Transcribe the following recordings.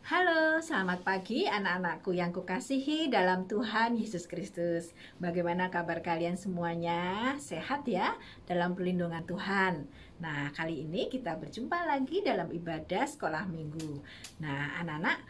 Halo, selamat pagi anak-anakku yang kukasihi dalam Tuhan Yesus Kristus. Bagaimana kabar kalian semuanya? Sehat ya dalam perlindungan Tuhan. Nah, kali ini kita berjumpa lagi dalam ibadah sekolah minggu. Nah, anak-anak,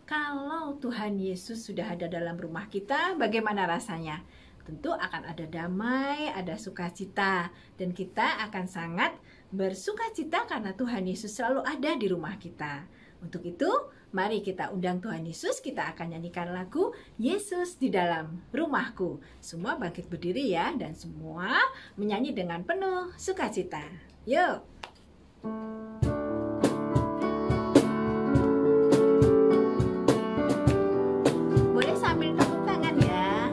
kalau Tuhan Yesus sudah ada dalam rumah kita, bagaimana rasanya? Tentu akan ada damai, ada sukacita, dan kita akan sangat bersukacita karena Tuhan Yesus selalu ada di rumah kita. Untuk itu, mari kita undang Tuhan Yesus, kita akan nyanyikan lagu Yesus di dalam rumahku. Semua bangkit berdiri ya, dan semua menyanyi dengan penuh sukacita. Yuk! Boleh sambil tepuk tangan ya.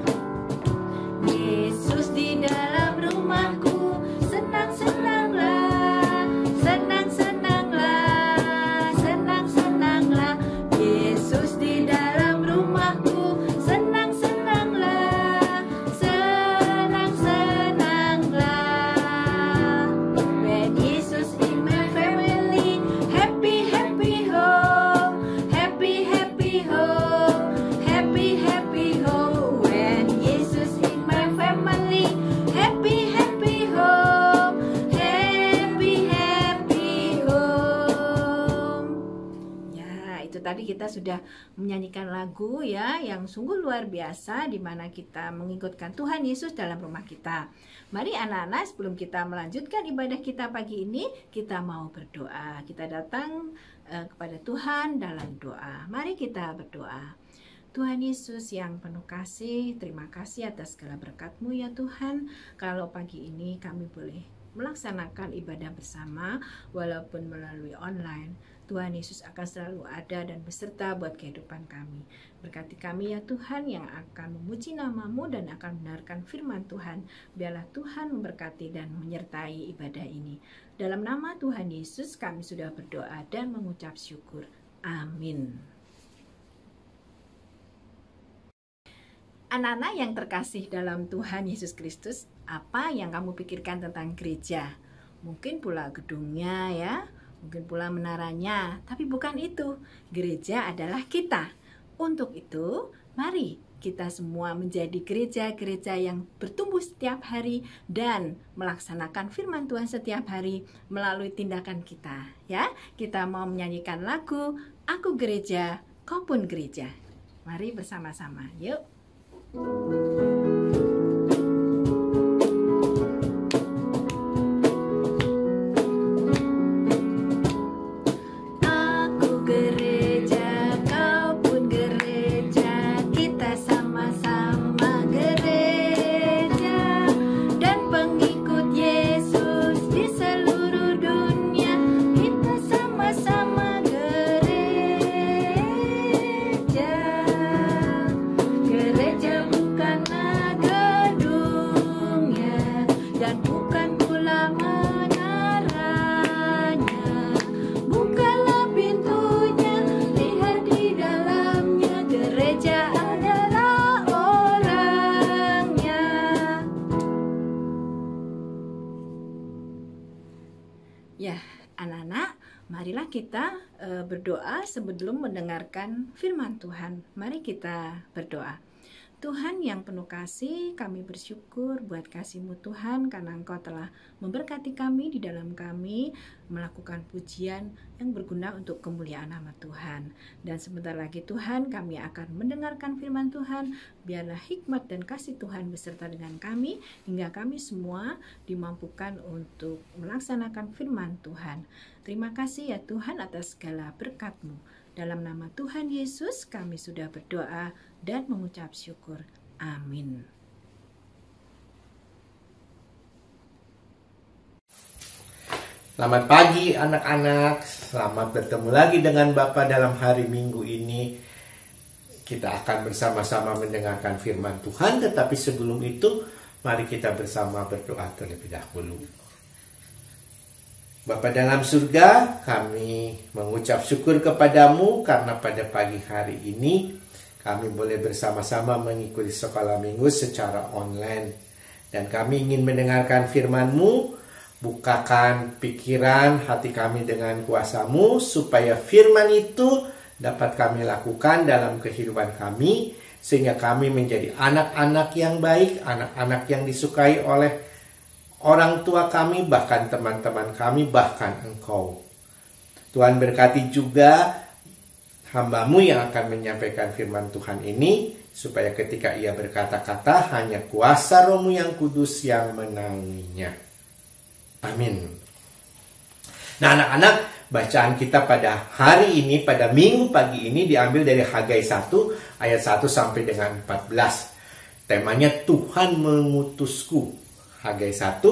Yesus di dalam rumahku, senang-senanglah, senang-senanglah, senang-senanglah. Yesus di dalam rumahku, senang-senanglah, senang-senanglah. When Jesus in my family, happy, happy home, happy, happy home, happy, happy home. When Jesus in my family, happy, happy home, happy, happy home. Ya, itu tadi kita sudah menyanyikan lagu ya yang sungguh luar biasa di mana kita mengikutkan Tuhan Yesus dalam rumah kita. Mari anak-anak, sebelum kita melanjutkan ibadah kita pagi ini, kita mau berdoa. Kita datang kepada Tuhan dalam doa. Mari kita berdoa. Tuhan Yesus yang penuh kasih, terima kasih atas segala berkat-Mu ya Tuhan. Kalau pagi ini kami boleh melaksanakan ibadah bersama walaupun melalui online, Tuhan Yesus akan selalu ada dan beserta buat kehidupan kami. Berkati kami ya Tuhan yang akan memuji nama-Mu dan akan mendengarkan firman Tuhan. Biarlah Tuhan memberkati dan menyertai ibadah ini. Dalam nama Tuhan Yesus kami sudah berdoa dan mengucap syukur. Amin. Anak-anak yang terkasih dalam Tuhan Yesus Kristus, apa yang kamu pikirkan tentang gereja? Mungkin pula gedungnya ya, mungkin pula menaranya, tapi bukan itu. Gereja adalah kita. Untuk itu, mari kita semua menjadi gereja-gereja yang bertumbuh setiap hari dan melaksanakan firman Tuhan setiap hari melalui tindakan kita. Ya, kita mau menyanyikan lagu Aku Gereja, Kau Pun Gereja. Mari bersama-sama, yuk. Aku gereja, kau pun gereja, kita sama-sama gereja dan pengikut Yesus di seluruh dunia. Kita sama-sama gereja. Gereja bukanlah gedungnya dan bukan pula menaranya, bukanlah pintunya, lihat di dalamnya. Gereja adalah orangnya. Ya, anak-anak, marilah kita berdoa sebelum mendengarkan firman Tuhan. Mari kita berdoa. Tuhan yang penuh kasih, kami bersyukur buat kasih-Mu Tuhan, karena Engkau telah memberkati kami di dalam kami melakukan pujian yang berguna untuk kemuliaan nama Tuhan. Dan sebentar lagi Tuhan, kami akan mendengarkan firman Tuhan. Biarlah hikmat dan kasih Tuhan beserta dengan kami, hingga kami semua dimampukan untuk melaksanakan firman Tuhan. Terima kasih ya Tuhan atas segala berkat-Mu. Dalam nama Tuhan Yesus kami sudah berdoa dan mengucap syukur. Amin. Selamat pagi anak-anak, selamat bertemu lagi dengan Bapak dalam hari Minggu ini. Kita akan bersama-sama mendengarkan firman Tuhan, tetapi sebelum itu mari kita bersama berdoa terlebih dahulu. Bapa dalam surga, kami mengucap syukur kepadamu karena pada pagi hari ini kami boleh bersama-sama mengikuti sekolah minggu secara online. Dan kami ingin mendengarkan firman-Mu. Bukakan pikiran hati kami dengan kuasa-Mu supaya firman itu dapat kami lakukan dalam kehidupan kami, sehingga kami menjadi anak-anak yang baik, anak-anak yang disukai oleh orang tua kami, bahkan teman-teman kami, bahkan Engkau. Tuhan berkati juga hamba-Mu yang akan menyampaikan firman Tuhan ini, supaya ketika ia berkata-kata, hanya kuasa Roh-Mu yang kudus yang menaunginya. Amin. Nah anak-anak, bacaan kita pada hari ini, pada minggu pagi ini diambil dari Hagai 1 ayat 1 sampai dengan 14. Temanya Tuhan mengutusku. Hagai 1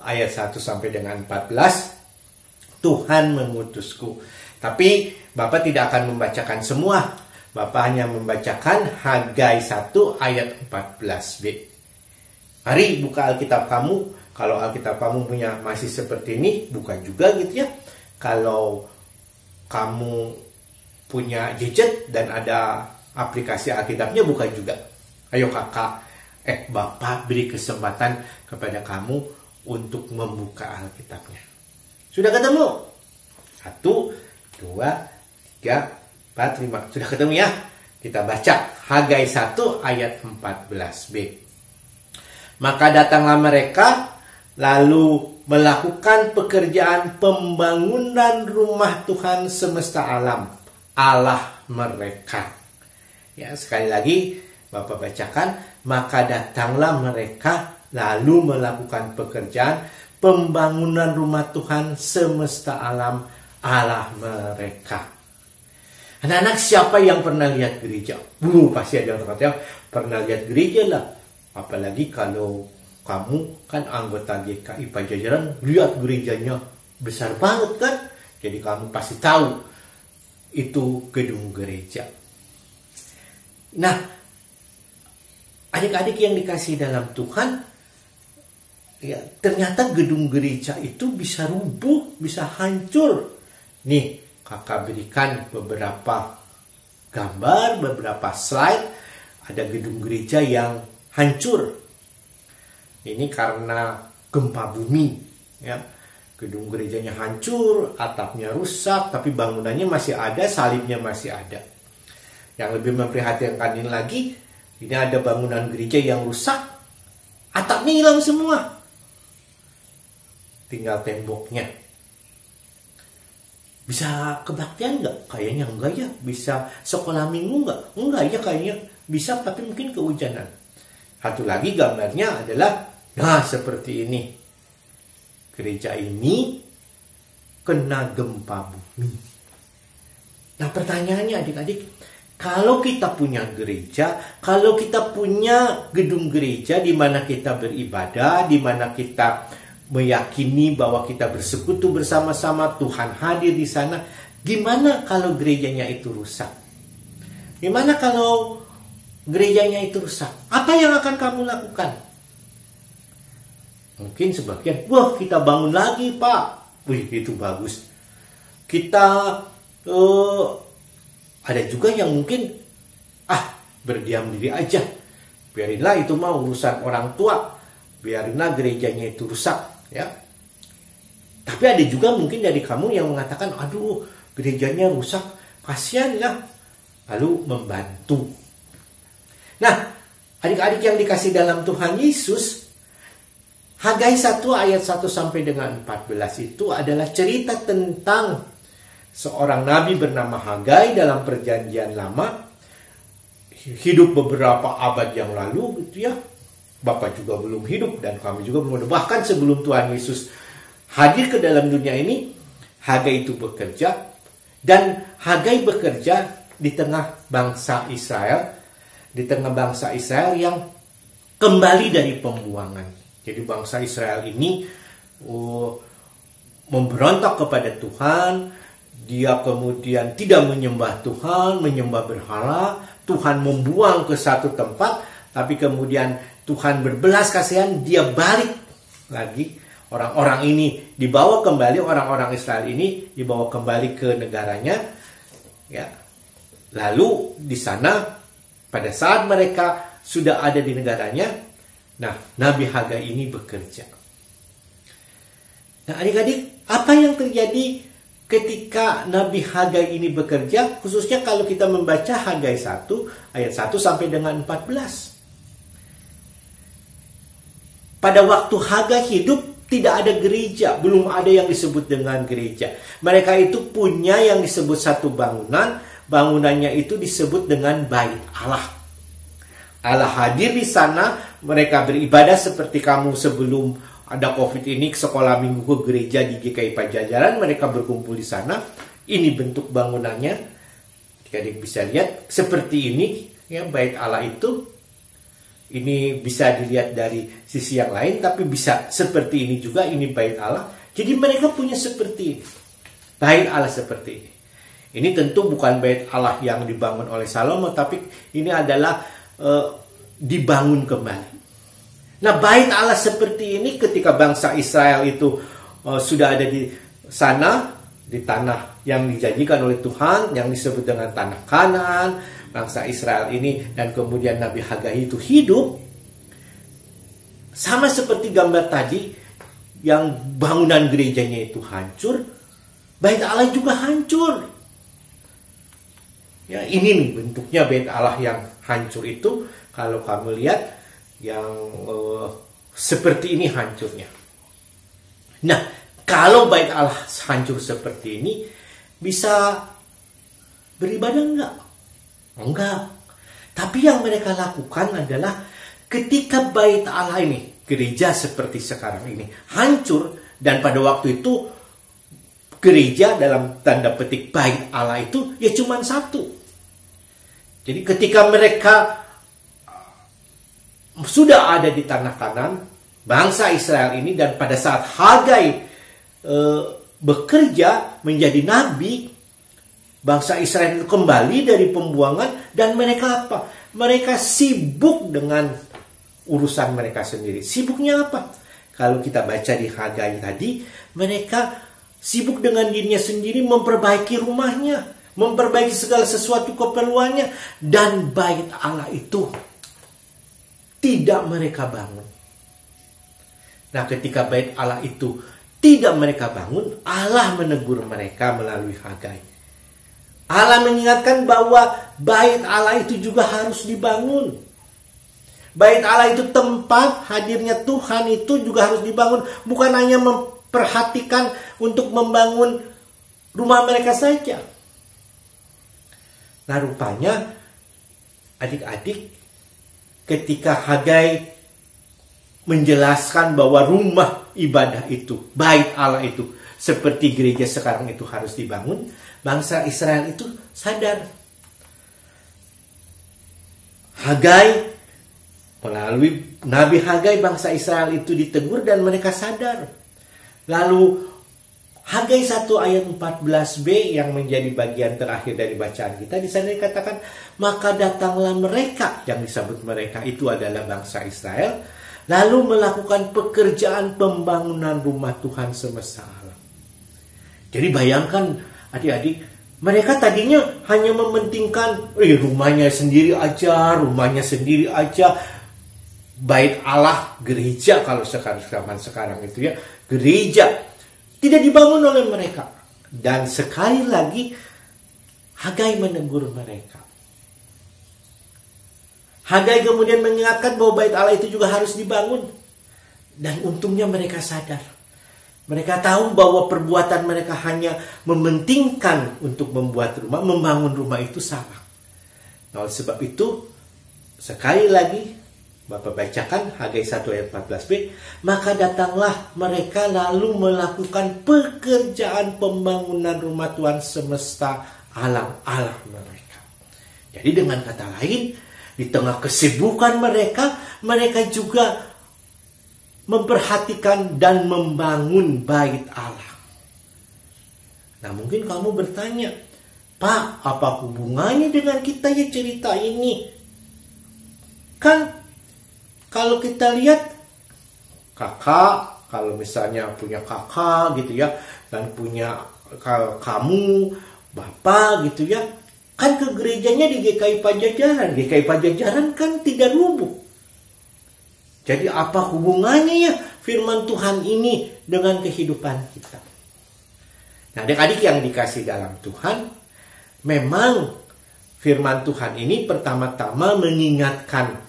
ayat 1 sampai dengan 14. Tuhan mengutusku. Tapi Bapak tidak akan membacakan semua. Bapak hanya membacakan Hagai 1 ayat 14b. Mari buka Alkitab kamu. Kalau Alkitab kamu punya masih seperti ini, buka juga gitu ya. Kalau kamu punya gadget dan ada aplikasi Alkitabnya, buka juga. Ayo kakak, Bapak beri kesempatan kepada kamu untuk membuka Alkitabnya. Sudah ketemu? 1, 2, 3, 4, 5. Sudah ketemu ya? Kita baca Hagai 1 ayat 14b. Maka datanglah mereka lalu melakukan pekerjaan pembangunan rumah Tuhan semesta alam, Allah mereka. Ya, sekali lagi Bapak bacakan, maka datanglah mereka lalu melakukan pekerjaan pembangunan rumah Tuhan semesta alam, Allah mereka. Anak-anak, siapa yang pernah lihat gereja? Pasti ada orang kata pernah lihat gereja lah. Apalagi kalau kamu kan anggota GKI Pajajaran, lihat gerejanya besar banget kan? Jadi kamu pasti tahu itu gedung gereja. Nah, adik-adik yang dikasih dalam Tuhan, ya ternyata gedung gereja itu bisa rubuh, bisa hancur. Nih, kakak berikan beberapa gambar, beberapa slide. Ada gedung gereja yang hancur. Ini karena gempa bumi. Ya. Gedung gerejanya hancur, atapnya rusak, tapi bangunannya masih ada, salibnya masih ada. Yang lebih memprihatinkan ini lagi, ini ada bangunan gereja yang rusak, atapnya hilang semua. Tinggal temboknya. Bisa kebaktian nggak? Kayaknya enggak ya. Bisa sekolah minggu nggak? Enggak ya kayaknya. Bisa tapi mungkin kehujanan. Satu lagi gambarnya adalah, nah seperti ini. Gereja ini kena gempa bumi. Nah pertanyaannya adik-adik, kalau kita punya gereja, kalau kita punya gedung gereja di mana kita beribadah, di mana kita meyakini bahwa kita bersekutu bersama-sama, Tuhan hadir di sana, gimana kalau gerejanya itu rusak? Gimana kalau gerejanya itu rusak? Apa yang akan kamu lakukan? Mungkin sebagian, wah kita bangun lagi Pak. Wih itu bagus. Kita ada juga yang mungkin berdiam diri aja. Biarinlah itu mau urusan orang tua. Biarinlah gerejanya itu rusak. Ya. Tapi ada juga mungkin dari kamu yang mengatakan, aduh gerejanya rusak, kasihan lah. Lalu membantu. Nah, adik-adik yang dikasih dalam Tuhan Yesus, Hagai 1 ayat 1 sampai dengan 14 itu adalah cerita tentang seorang nabi bernama Hagai dalam perjanjian lama. Hidup beberapa abad yang lalu gitu ya. Bapak juga belum hidup dan kami juga belum ada. Bahkan sebelum Tuhan Yesus hadir ke dalam dunia ini, Hagai itu bekerja. Dan Hagai bekerja di tengah bangsa Israel. Di tengah bangsa Israel yang kembali dari pembuangan. Jadi bangsa Israel ini memberontak kepada Tuhan. Dia kemudian tidak menyembah Tuhan, menyembah berhala. Tuhan membuang ke satu tempat. Tapi kemudian Tuhan berbelas kasihan, dia balik lagi. Orang-orang ini dibawa kembali, orang-orang Israel ini dibawa kembali ke negaranya. Ya. Lalu di sana, pada saat mereka sudah ada di negaranya, nah Nabi Hagai ini bekerja. Nah adik-adik, apa yang terjadi ketika Nabi Hagai ini bekerja, khususnya kalau kita membaca Hagai 1 ayat 1 sampai dengan 14. Pada waktu Hagai hidup tidak ada gereja, belum ada yang disebut dengan gereja. Mereka itu punya yang disebut satu bangunan, bangunannya itu disebut dengan Bait Allah. Allah hadir di sana, mereka beribadah seperti kamu sebelum ada COVID ini, sekolah minggu ke gereja di GKI Pajajaran, mereka berkumpul di sana. Ini bentuk bangunannya. Adik bisa lihat seperti ini, ya, Bait Allah itu. Ini bisa dilihat dari sisi yang lain, tapi bisa seperti ini juga, ini Bait Allah. Jadi mereka punya seperti ini. Bait Allah seperti ini. Ini tentu bukan Bait Allah yang dibangun oleh Salomo, tapi ini adalah dibangun kembali. Nah, Bait Allah seperti ini ketika bangsa Israel itu sudah ada di sana, di tanah yang dijanjikan oleh Tuhan, yang disebut dengan tanah Kanaan, bangsa Israel ini, dan kemudian Nabi Hagai itu hidup, sama seperti gambar tadi, yang bangunan gerejanya itu hancur, Bait Allah juga hancur. Ya, ini nih bentuknya Bait Allah yang hancur itu, kalau kamu lihat, yang seperti ini hancurnya. Nah, kalau Bait Allah hancur seperti ini, bisa beribadah enggak? Enggak. Tapi yang mereka lakukan adalah ketika Bait Allah ini, gereja seperti sekarang ini, hancur, dan pada waktu itu gereja dalam tanda petik Bait Allah itu ya cuma satu. Jadi ketika mereka sudah ada di tanah Kanaan, bangsa Israel ini, dan pada saat Hagai bekerja menjadi nabi, bangsa Israel itu kembali dari pembuangan, dan mereka apa? Mereka sibuk dengan urusan mereka sendiri. Sibuknya apa? Kalau kita baca di Hagai tadi, mereka sibuk dengan dirinya sendiri, memperbaiki rumahnya, memperbaiki segala sesuatu keperluannya, dan Bait Allah itu tidak mereka bangun. Nah, ketika Bait Allah itu tidak mereka bangun, Allah menegur mereka melalui Hagai. Allah mengingatkan bahwa Bait Allah itu juga harus dibangun. Bait Allah itu tempat hadirnya Tuhan itu juga harus dibangun. Bukan hanya memperhatikan untuk membangun rumah mereka saja. Nah, rupanya adik-adik, ketika Hagai menjelaskan bahwa rumah ibadah itu, Bait Allah itu, seperti gereja sekarang itu harus dibangun, bangsa Israel itu sadar. Hagai, melalui Nabi Hagai, bangsa Israel itu ditegur dan mereka sadar. Lalu Hagai 1 ayat 14b yang menjadi bagian terakhir dari bacaan kita, di sana dikatakan, maka datanglah mereka, yang disebut mereka itu adalah bangsa Israel, lalu melakukan pekerjaan pembangunan rumah Tuhan semesta alam. Jadi bayangkan adik-adik, mereka tadinya hanya mementingkan rumahnya sendiri aja, Bait Allah, gereja kalau sekarang itu ya, gereja tidak dibangun oleh mereka. Dan sekali lagi Hagai menegur mereka. Hagai kemudian mengingatkan bahwa Bait Allah itu juga harus dibangun. Dan untungnya mereka sadar. Mereka tahu bahwa perbuatan mereka hanya mementingkan untuk membuat rumah, membangun rumah itu salah. Nah, oleh sebab itu, sekali lagi Bapak bacakan Hagai 1 ayat 14b, maka datanglah mereka lalu melakukan pekerjaan pembangunan rumah Tuhan semesta alam Allah mereka. Jadi dengan kata lain, di tengah kesibukan mereka, mereka juga memperhatikan dan membangun Bait Allah. Nah, mungkin kamu bertanya, Pak, apa hubungannya dengan kita ya cerita ini? Kan kalau kita lihat kakak, kalau misalnya punya kakak gitu ya, dan punya kamu, bapak gitu ya, kan ke gerejanya di GKI Pajajaran. GKI Pajajaran kan tidak rubuh. Jadi apa hubungannya ya firman Tuhan ini dengan kehidupan kita? Nah, adik-adik yang dikasih dalam Tuhan, memang firman Tuhan ini pertama-tama mengingatkan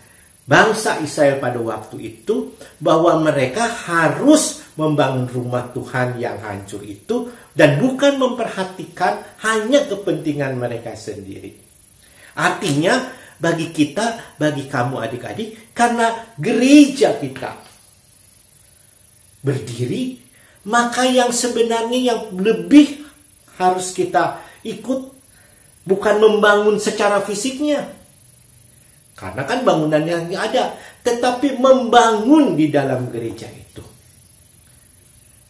bangsa Israel pada waktu itu bahwa mereka harus membangun rumah Tuhan yang hancur itu dan bukan memperhatikan hanya kepentingan mereka sendiri. Artinya bagi kita, bagi kamu adik-adik, karena gereja kita berdiri, maka yang sebenarnya yang lebih harus kita ikut bukan membangun secara fisiknya. Karena kan bangunan yang ada, tetapi membangun di dalam gereja itu.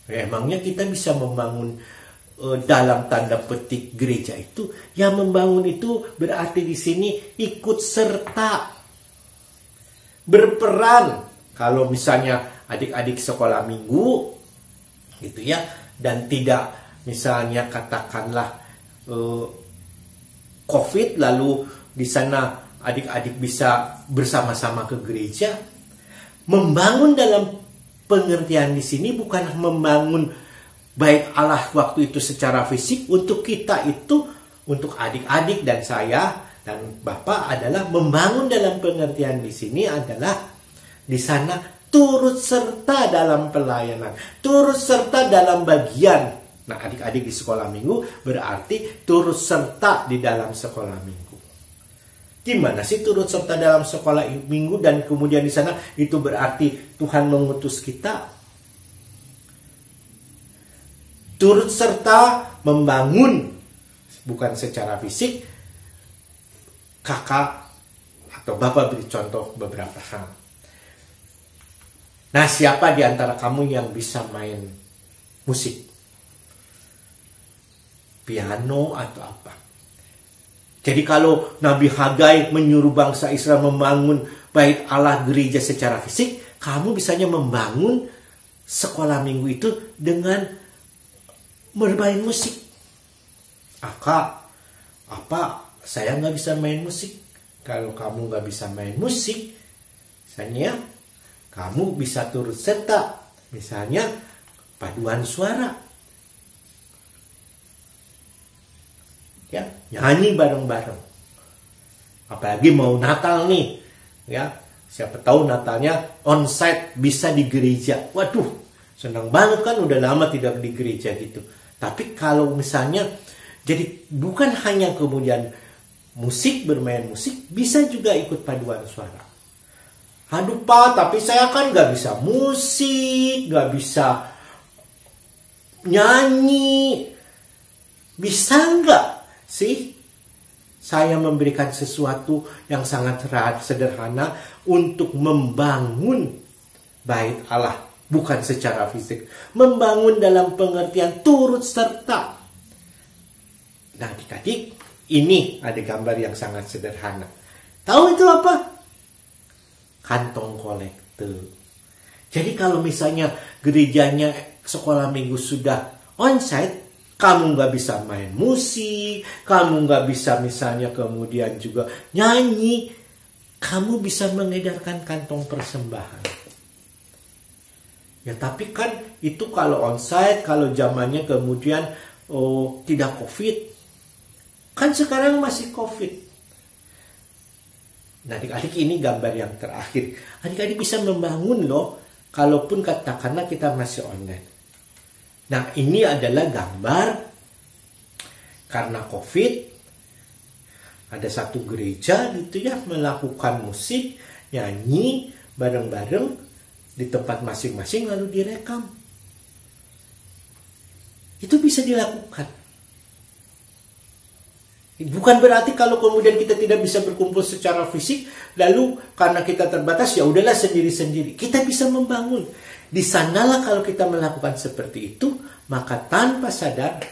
Emangnya kita bisa membangun dalam tanda petik gereja itu? Yang membangun itu berarti di sini ikut serta, berperan. Kalau misalnya adik-adik sekolah minggu, gitu ya, dan tidak misalnya katakanlah COVID, lalu di sana adik-adik bisa bersama-sama ke gereja. Membangun dalam pengertian di sini bukan membangun baik Allah waktu itu secara fisik. Untuk kita itu, untuk adik-adik dan saya dan Bapak adalah membangun dalam pengertian di sini adalah di sana turut serta dalam pelayanan, turut serta dalam bagian. Nah, adik-adik di sekolah minggu berarti turut serta di dalam sekolah minggu. Gimana sih turut serta dalam sekolah minggu dan kemudian di sana itu berarti Tuhan mengutus kita? Turut serta membangun, bukan secara fisik. Kakak atau Bapak beri contoh beberapa hal. Nah, siapa di antara kamu yang bisa main musik? Piano atau apa? Jadi kalau Nabi Hagai menyuruh bangsa Israel membangun bait Allah gereja secara fisik, kamu bisanya membangun sekolah minggu itu dengan bermain musik. Kak, apa saya nggak bisa main musik? Kalau kamu nggak bisa main musik, misalnya kamu bisa turut serta, misalnya paduan suara, ya, nyanyi bareng-bareng. Apalagi mau Natal nih, ya, siapa tahu Natalnya onsite bisa di gereja. Waduh, senang banget kan, udah lama tidak di gereja gitu. Tapi kalau misalnya, jadi bukan hanya kemudian musik, bermain musik, bisa juga ikut paduan suara. Aduh Pak, tapi saya kan gak bisa musik, gak bisa nyanyi. Bisa gak sih saya memberikan sesuatu yang sangat sederhana untuk membangun bait Allah, bukan secara fisik. Membangun dalam pengertian turut serta. Nah, adik-adik, ini ada gambar yang sangat sederhana. Tahu itu apa? Kantong kolekte. Jadi kalau misalnya gerejanya sekolah minggu sudah onsite, kamu nggak bisa main musik, kamu nggak bisa misalnya kemudian juga nyanyi, kamu bisa mengedarkan kantong persembahan. Ya tapi kan itu kalau onsite, kalau zamannya kemudian tidak COVID. Kan sekarang masih COVID. Nah, adik-adik, ini gambar yang terakhir. Adik-adik bisa membangun loh, kalaupun katakanlah kita masih online. Nah, ini adalah gambar karena COVID. Ada satu gereja gitu ya, melakukan musik, nyanyi, bareng-bareng di tempat masing-masing lalu direkam. Itu bisa dilakukan. Bukan berarti kalau kemudian kita tidak bisa berkumpul secara fisik, lalu karena kita terbatas, ya udahlah sendiri-sendiri. Kita bisa membangun. Di sanalah kalau kita melakukan seperti itu, maka tanpa sadar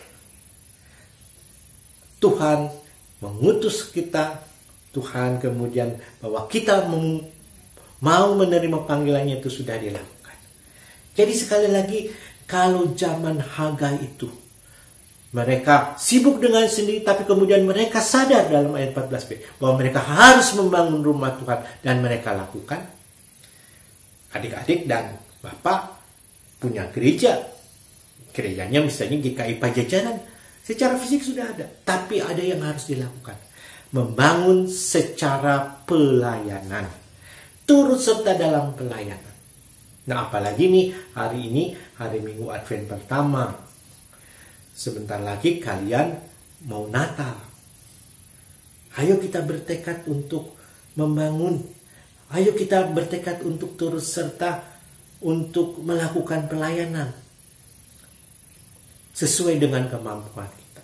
Tuhan mengutus kita. Tuhan kemudian bahwa kita mau menerima panggilannya itu sudah dilakukan. Jadi sekali lagi, kalau zaman Hagai itu mereka sibuk dengan sendiri, tapi kemudian mereka sadar dalam ayat 14b bahwa mereka harus membangun rumah Tuhan, dan mereka lakukan. Adik-adik dan Bapak punya gereja, Gerejanya misalnya GKI Pajajaran, secara fisik sudah ada, tapi ada yang harus dilakukan. Membangun secara pelayanan, turut serta dalam pelayanan. Nah, apalagi nih hari ini hari Minggu Advent pertama. Sebentar lagi kalian mau Natal. Ayo kita bertekad untuk membangun. Ayo kita bertekad untuk turut serta untuk melakukan pelayanan sesuai dengan kemampuan kita.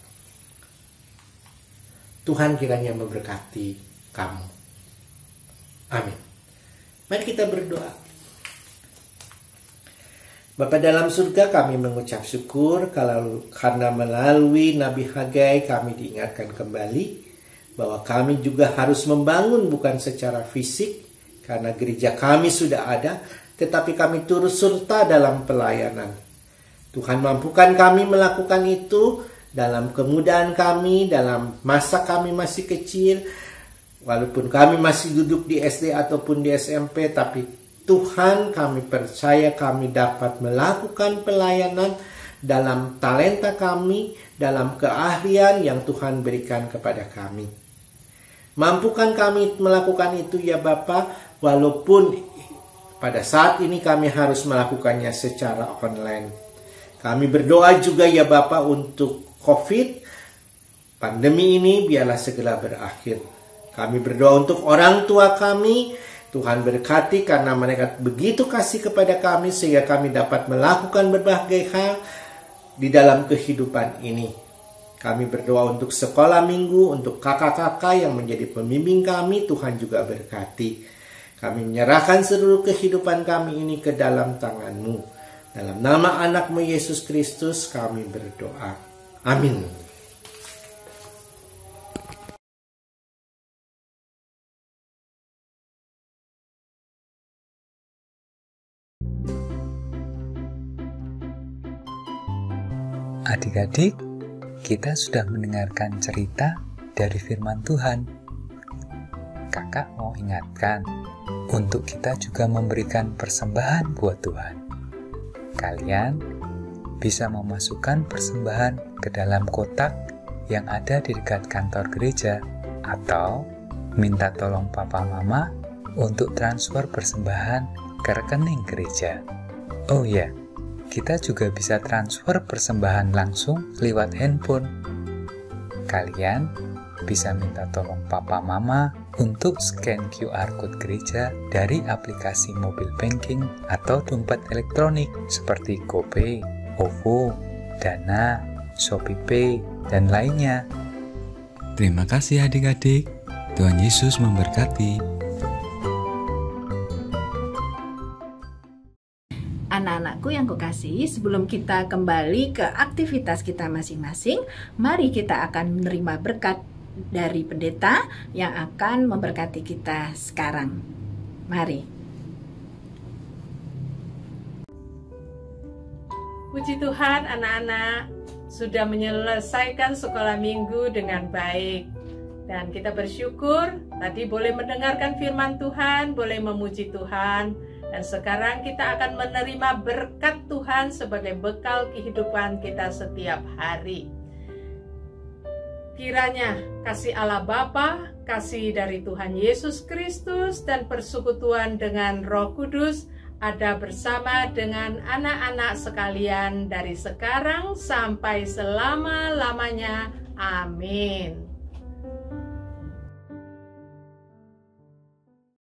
Tuhan kiranya memberkati kamu. Amin. Mari kita berdoa. Bapa dalam surga, kami mengucap syukur karena melalui Nabi Hagai kami diingatkan kembali bahwa kami juga harus membangun bukan secara fisik karena gereja kami sudah ada, tetapi kami turut serta dalam pelayanan. Tuhan mampukan kami melakukan itu dalam kemudahan kami, dalam masa kami masih kecil, walaupun kami masih duduk di SD ataupun di SMP, tapi Tuhan, kami percaya kami dapat melakukan pelayanan dalam talenta kami, dalam keahlian yang Tuhan berikan kepada kami. Mampukan kami melakukan itu ya Bapa, walaupun pada saat ini kami harus melakukannya secara online. Kami berdoa juga ya Bapa untuk COVID, pandemi ini biarlah segera berakhir. Kami berdoa untuk orang tua kami, Tuhan berkati karena mereka begitu kasih kepada kami sehingga kami dapat melakukan berbagai hal di dalam kehidupan ini. Kami berdoa untuk sekolah minggu, untuk kakak-kakak yang menjadi pembimbing kami, Tuhan juga berkati. Kami menyerahkan seluruh kehidupan kami ini ke dalam tangan-Mu. Dalam nama anak-Mu Yesus Kristus kami berdoa. Amin. Adik-adik, kita sudah mendengarkan cerita dari firman Tuhan. Kakak mau ingatkan untuk kita juga memberikan persembahan buat Tuhan. Kalian bisa memasukkan persembahan ke dalam kotak yang ada di dekat kantor gereja atau minta tolong papa mama untuk transfer persembahan ke rekening gereja. Oh ya, kita juga bisa transfer persembahan langsung lewat handphone. Kalian bisa minta tolong papa mama untuk scan QR code gereja dari aplikasi mobile banking atau dompet elektronik seperti GoPay, OVO, Dana, ShopeePay, dan lainnya. Terima kasih adik-adik. Tuhan Yesus memberkati. Anak-anakku yang kukasihi, sebelum kita kembali ke aktivitas kita masing-masing, mari kita akan menerima berkat dari pendeta yang akan memberkati kita sekarang. Mari. Puji Tuhan, anak-anak sudah menyelesaikan sekolah minggu dengan baik. Dan kita bersyukur tadi boleh mendengarkan firman Tuhan, boleh memuji Tuhan. Dan sekarang kita akan menerima berkat Tuhan sebagai bekal kehidupan kita setiap hari. Kiranya kasih Allah Bapa, kasih dari Tuhan Yesus Kristus, dan persekutuan dengan Roh Kudus ada bersama dengan anak-anak sekalian dari sekarang sampai selama-lamanya. Amin.